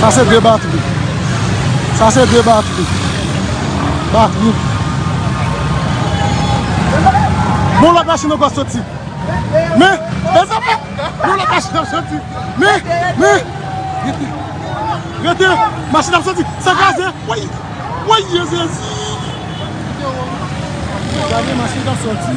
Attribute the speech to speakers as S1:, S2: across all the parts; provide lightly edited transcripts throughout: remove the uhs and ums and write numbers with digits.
S1: Ça c'est deux batteries. Ça c'est deux batteries. Batterie. Bon la machine va sortir. Mais ça va. Bon la machine va sortir. Mais Rete, machine va sortir. Ça gaz. Oui. Oui, Jésus. Regardez machine va sortir.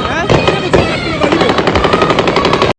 S2: Hein?